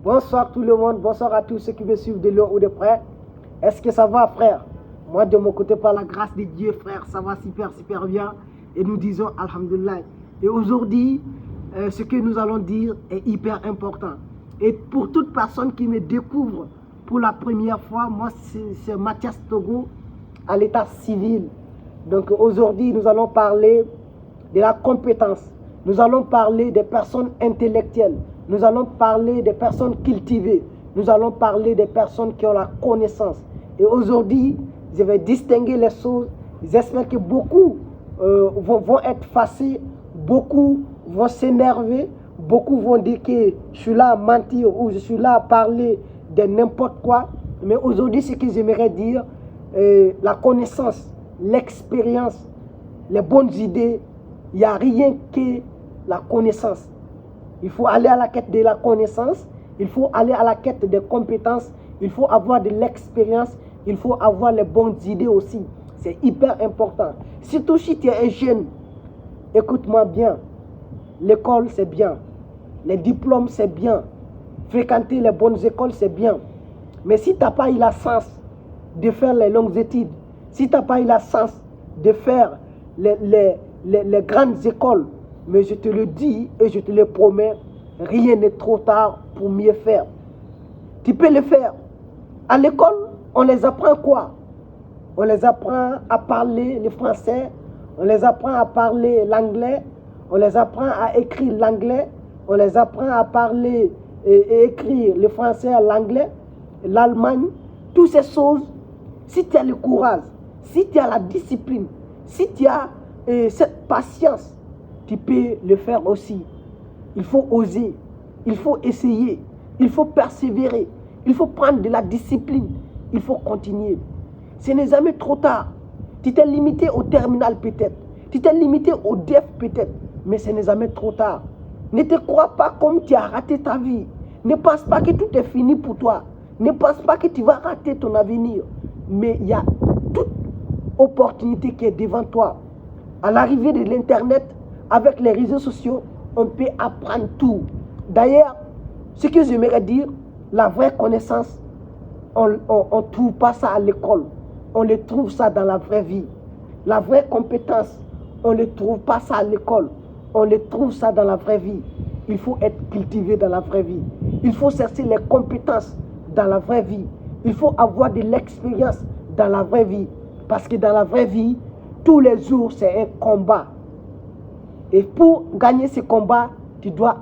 Bonsoir tout le monde, bonsoir à tous ceux qui me suivent de loin ou de près. Est-ce que ça va, frère? Moi, de mon côté, par la grâce de Dieu, frère, ça va super bien. Et nous disons Alhamdulillah. Et aujourd'hui, ce que nous allons dire est hyper important. Et pour toute personne qui me découvre pour la première fois, moi, c'est Mathias Togo à l'état civil. Donc aujourd'hui, nous allons parler de la compétence. Nous allons parler des personnes intellectuelles. Nous allons parler des personnes cultivées. Nous allons parler des personnes qui ont la connaissance. Et aujourd'hui, je vais distinguer les choses. J'espère que beaucoup vont être fâchés, beaucoup vont s'énerver, beaucoup vont dire que je suis là à mentir ou je suis là à parler de n'importe quoi. Mais aujourd'hui, ce que j'aimerais dire, la connaissance, l'expérience, les bonnes idées, il n'y a rien que la connaissance. Il faut aller à la quête de la connaissance, il faut aller à la quête des compétences, il faut avoir de l'expérience, il faut avoir les bonnes idées aussi. C'est hyper important. Surtout si tu es un jeune, écoute-moi bien. L'école, c'est bien. Les diplômes, c'est bien. Fréquenter les bonnes écoles, c'est bien. Mais si tu n'as pas eu la chance de faire les longues études, si tu n'as pas eu la chance de faire les grandes écoles, mais je te le dis et je te le promets, rien n'est trop tard pour mieux faire. Tu peux le faire. À l'école, on les apprend quoi? On les apprend à parler le français, on les apprend à parler l'anglais, on les apprend à écrire l'anglais, on les apprend à parler et écrire le français, l'anglais, l'Allemagne. Toutes ces choses, si tu as le courage, si tu as la discipline, si tu as cette patience, tu peux le faire aussi. Il faut oser, il faut essayer, il faut persévérer, il faut prendre de la discipline, il faut continuer. Ce n'est jamais trop tard. Tu t'es limité au terminal peut-être, tu t'es limité au DEF peut-être, mais ce n'est jamais trop tard. Ne te crois pas comme tu as raté ta vie. Ne pense pas que tout est fini pour toi. Ne pense pas que tu vas rater ton avenir. Mais il y a toute opportunité qui est devant toi. À l'arrivée de l'Internet, avec les réseaux sociaux, on peut apprendre tout. D'ailleurs, ce que j'aimerais dire, la vraie connaissance, on ne trouve pas ça à l'école. On le trouve ça dans la vraie vie. La vraie compétence, on ne trouve pas ça à l'école. On le trouve ça dans la vraie vie. Il faut être cultivé dans la vraie vie. Il faut chercher les compétences dans la vraie vie. Il faut avoir de l'expérience dans la vraie vie. Parce que dans la vraie vie, tous les jours, c'est un combat. Et pour gagner ce combat, tu dois